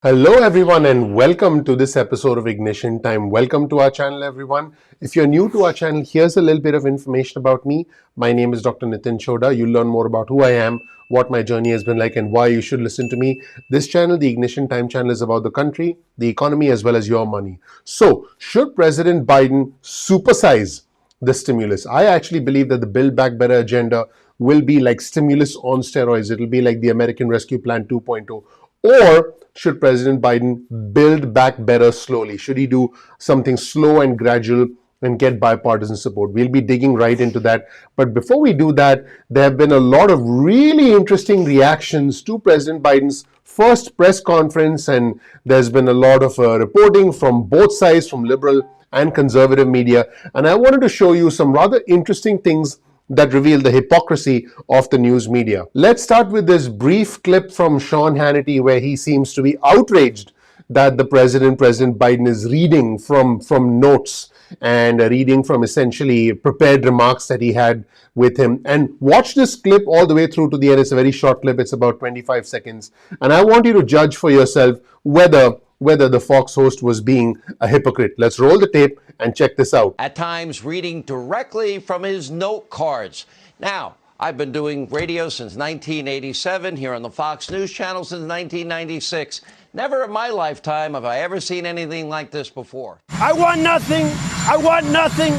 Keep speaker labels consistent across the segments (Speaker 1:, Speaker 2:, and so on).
Speaker 1: Hello everyone and welcome to this episode of Ignition Time. Welcome to our channel everyone. If you're new to our channel, here's a little bit of information about me. My name is Dr. Chhoda. You'll learn more about who I am, what my journey has been like and why you should listen to me. This channel, the Ignition Time channel, is about the country, the economy as well as your money. So, should President Biden supersize the stimulus? I actually believe that the Build Back Better agenda will be like stimulus on steroids. It'll be like the American Rescue Plan 2.0. Or should President Biden build back better slowly? Should he do something slow and gradual and get bipartisan support? We'll be digging right into that. But before we do that, there have been a lot of really interesting reactions to President Biden's first press conference, and there's been a lot of reporting from both sides, from liberal and conservative media. And I wanted to show you some rather interesting things that reveal the hypocrisy of the news media. Let's start with this brief clip from Sean Hannity where he seems to be outraged that President Biden is reading from notes and reading from essentially prepared remarks that he had with him. And watch this clip all the way through to the end. It's a very short clip. It's about 25 seconds. And I want you to judge for yourself whether the Fox host was being a hypocrite. Let's roll the tape and check this out.
Speaker 2: At times reading directly from his note cards. Now, I've been doing radio since 1987, here on the Fox News channel since 1996. Never in my lifetime have I ever seen anything like this before.
Speaker 3: I want nothing. I want nothing.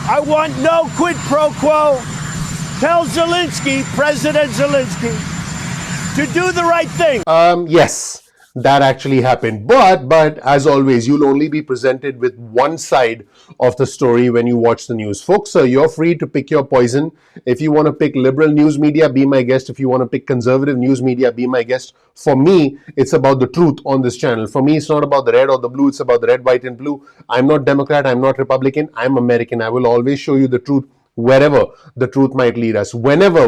Speaker 3: I want no quid pro quo. Tell Zelensky, President Zelensky, to do the right thing.
Speaker 1: Yes. That actually happened. But as always, you'll only be presented with one side of the story when you watch the news. Folks, you're free to pick your poison. If you want to pick liberal news media, be my guest. If you want to pick conservative news media, be my guest. For me, it's about the truth on this channel. For me, it's not about the red or the blue. It's about the red, white, and blue. I'm not Democrat. I'm not Republican. I'm American. I will always show you the truth wherever the truth might lead us. Whenever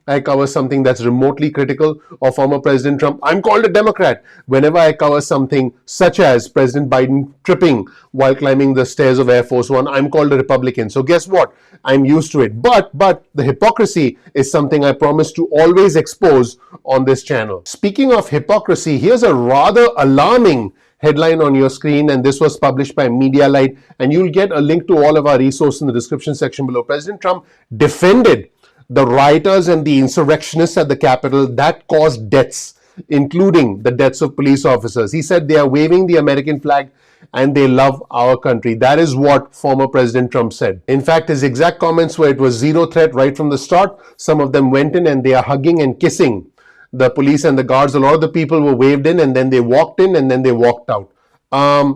Speaker 1: I cover something that's remotely critical of former President Trump, I'm called a Democrat. Whenever I cover something such as President Biden tripping while climbing the stairs of Air Force One, I'm called a Republican. So guess what? I'm used to it. But the hypocrisy is something I promise to always expose on this channel. Speaking of hypocrisy, here's a rather alarming headline on your screen, and this was published by Medialite, and you'll get a link to all of our resources in the description section below. President Trump defended the rioters and the insurrectionists at the Capitol that caused deaths, including the deaths of police officers. He said they are waving the American flag and they love our country. That is what former President Trump said. In fact, his exact comments were it was zero threat right from the start. Some of them went in and they are hugging and kissing the police and the guards. A lot of the people were waved in and then they walked in and then they walked out.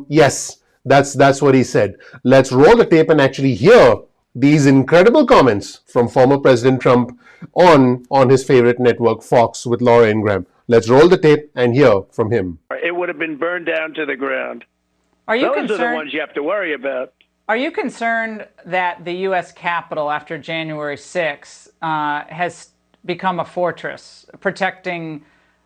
Speaker 1: Yes, that's what he said. Let's roll the tape and actually hear these incredible comments from former President Trump on his favorite network, Fox, with Laura Ingraham. Let's roll the tape and hear from him.
Speaker 4: It would have been burned down to the ground.
Speaker 5: Those
Speaker 4: are the ones you have to worry about.
Speaker 5: Are you concerned that the U.S. Capitol after January 6th has become a fortress, protecting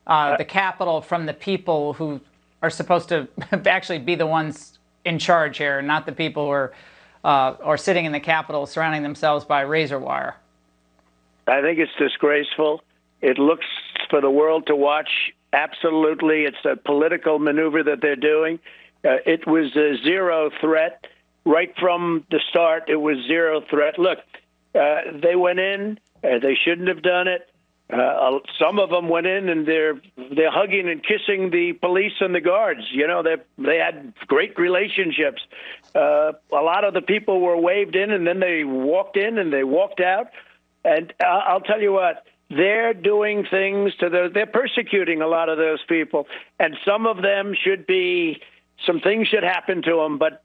Speaker 5: the Capitol from the people who are supposed to actually be the ones in charge here, not the people who are sitting in the Capitol surrounding themselves by razor wire?
Speaker 4: I think it's disgraceful. It looks for the world to watch. Absolutely. It's a political maneuver that they're doing. It was a zero threat. Right from the start, it was zero threat. Look, they went in. They shouldn't have done it. Some of them went in and they're hugging and kissing the police and the guards. You know, they had great relationships. A lot of the people were waved in and then they walked in and they walked out. And I'll tell you what, they're doing things they're persecuting a lot of those people. And some of them some things should happen to them. But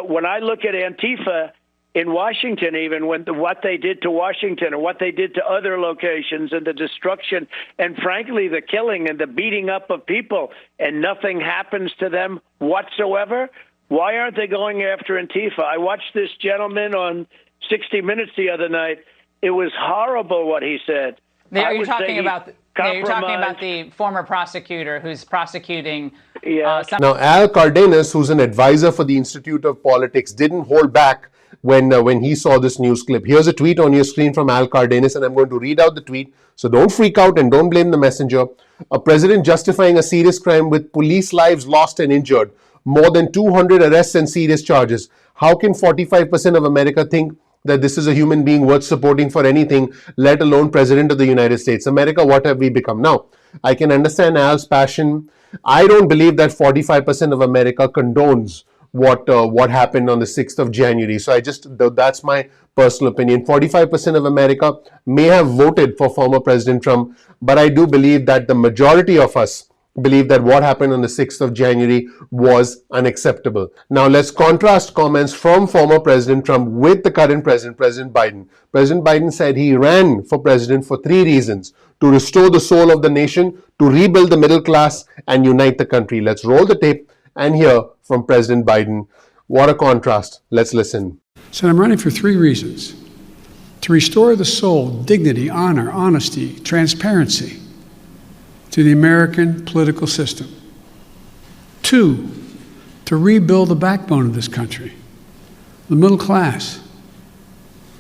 Speaker 4: when I look at Antifa in Washington, even what they did to Washington and what they did to other locations and the destruction and, frankly, the killing and the beating up of people, and nothing happens to them whatsoever, why aren't they going after Antifa? I watched this gentleman on 60 Minutes the other night. It was horrible what he said.
Speaker 5: Are you talking about Yeah, you're talking about the former prosecutor who's prosecuting.
Speaker 4: Yeah.
Speaker 1: Now, Al Cardenas, who's an advisor for the Institute of Politics, didn't hold back when he saw this news clip. Here's a tweet on your screen from Al Cardenas, and I'm going to read out the tweet. So don't freak out and don't blame the messenger. A president justifying a serious crime with police lives lost and injured. More than 200 arrests and serious charges. How can 45% of America think that this is a human being worth supporting for anything, let alone President of the United States? America, what have we become? Now, I can understand Al's passion. I don't believe that 45% of America condones what happened on the 6th of January. So that's my personal opinion. 45% of America may have voted for former President Trump, but I do believe that the majority of us believe that what happened on the 6th of January was unacceptable. Now let's contrast comments from former President Trump with the current president, President Biden. President Biden said he ran for president for 3 reasons: to restore the soul of the nation, to rebuild the middle class, and unite the country. Let's roll the tape and hear from President Biden. What a contrast. Let's listen.
Speaker 6: So I'm running for 3 reasons: to restore the soul, dignity, honor, honesty, transparency to the American political system. 2, to rebuild the backbone of this country, the middle class,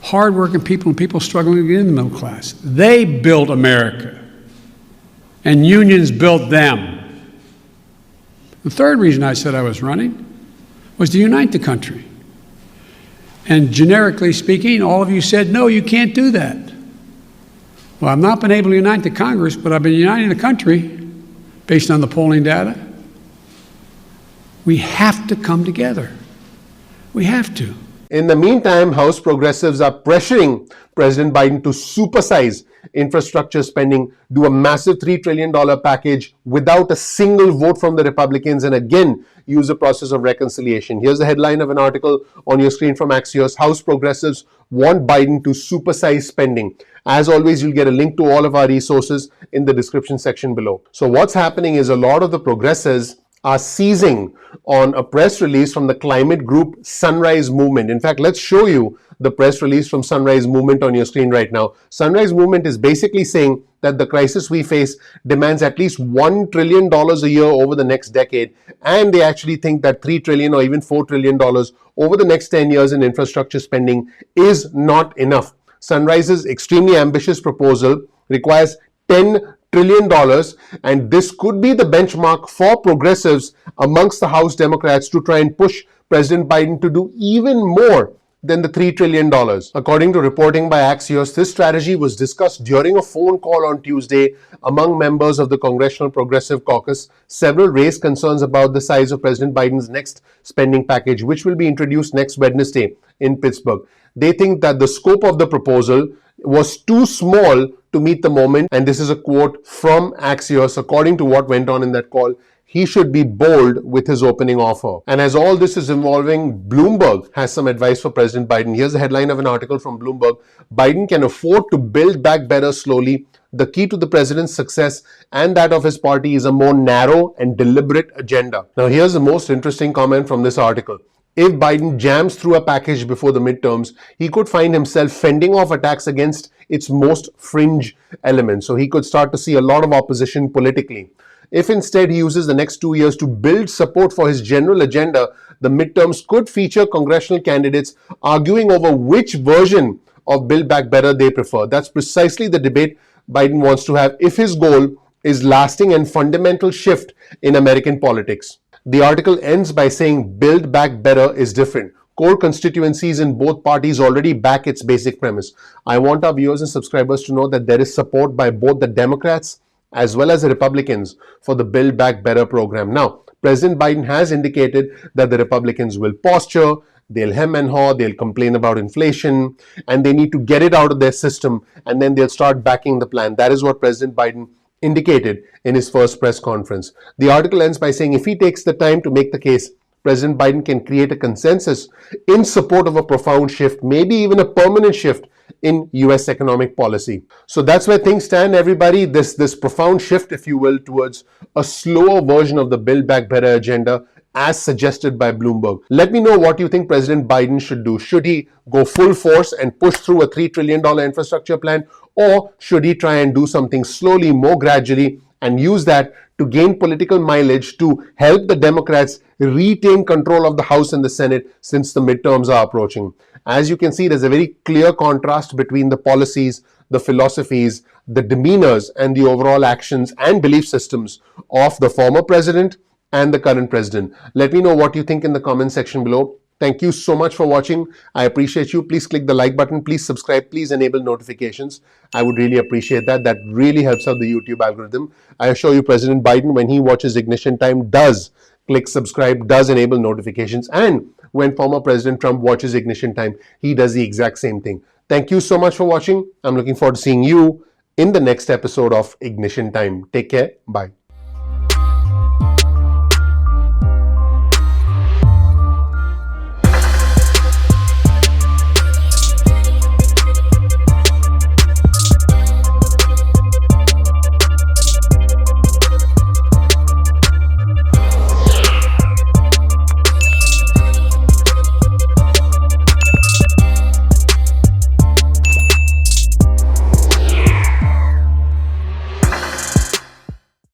Speaker 6: hardworking people and people struggling to get in the middle class. They built America, and unions built them. The 3rd reason I said I was running was to unite the country. And generically speaking, all of you said, no, you can't do that. Well, I've not been able to unite the Congress, but I've been uniting the country based on the polling data. We have to come together. We have to.
Speaker 1: In the meantime, House progressives are pressuring President Biden to supersize infrastructure spending, do a massive $3 trillion package without a single vote from the Republicans, and again, use the process of reconciliation. Here's the headline of an article on your screen from Axios. House progressives want Biden to supersize spending. As always, you'll get a link to all of our resources in the description section below. So what's happening is a lot of the progressives are seizing on a press release from the climate group Sunrise Movement. In fact, let's show you the press release from Sunrise Movement on your screen right now. Sunrise Movement is basically saying that the crisis we face demands at least $1 trillion a year over the next decade, and they actually think that $3 trillion or even $4 trillion over the next 10 years in infrastructure spending is not enough. Sunrise's extremely ambitious proposal requires $10 trillion, and this could be the benchmark for progressives amongst the House Democrats to try and push President Biden to do even more than the $3 trillion. According to reporting by Axios, this strategy was discussed during a phone call on Tuesday among members of the Congressional Progressive Caucus. Several raised concerns about the size of President Biden's next spending package, which will be introduced next Wednesday in Pittsburgh. They think that the scope of the proposal was too small to meet the moment, and this is a quote from Axios. According to what went on in that call, he should be bold with his opening offer. And as all this is involving, Bloomberg has some advice for President Biden. Here's the headline of an article from Bloomberg. Biden can afford to build back better slowly. The key to the president's success and that of his party is a more narrow and deliberate agenda. Now, here's the most interesting comment from this article. If Biden jams through a package before the midterms, he could find himself fending off attacks against its most fringe elements. So he could start to see a lot of opposition politically. If instead he uses the next 2 years to build support for his general agenda, the midterms could feature congressional candidates arguing over which version of Build Back Better they prefer. That's precisely the debate Biden wants to have if his goal is lasting and fundamental shift in American politics. The article ends by saying Build Back Better is different. Core constituencies in both parties already back its basic premise. I want our viewers and subscribers to know that there is support by both the Democrats as well as the Republicans for the Build Back Better program. Now, President Biden has indicated that the Republicans will posture, they'll hem and haw, they'll complain about inflation, and they need to get it out of their system, and then they'll start backing the plan. That is what President Biden indicated in his first press conference. The article ends by saying if he takes the time to make the case, President Biden can create a consensus in support of a profound shift, maybe even a permanent shift in US economic policy. So that's where things stand, everybody. This profound shift, if you will, towards a slower version of the Build Back Better agenda as suggested by Bloomberg. Let me know what you think President Biden should do. Should he go full force and push through a $3 trillion infrastructure plan? Or should he try and do something slowly, more gradually, and use that to gain political mileage to help the Democrats retain control of the House and the Senate since the midterms are approaching? As you can see, there's a very clear contrast between the policies, the philosophies, the demeanors, and the overall actions and belief systems of the former president and the current president. Let me know what you think in the comment section below. Thank you so much for watching. I appreciate you. Please click the like button. Please subscribe. Please enable notifications. I would really appreciate that. That really helps out the YouTube algorithm. I assure you, President Biden, when he watches Ignition Time, does click subscribe, does enable notifications. And when former President Trump watches Ignition Time, he does the exact same thing. Thank you so much for watching. I'm looking forward to seeing you in the next episode of Ignition Time. Take care. Bye.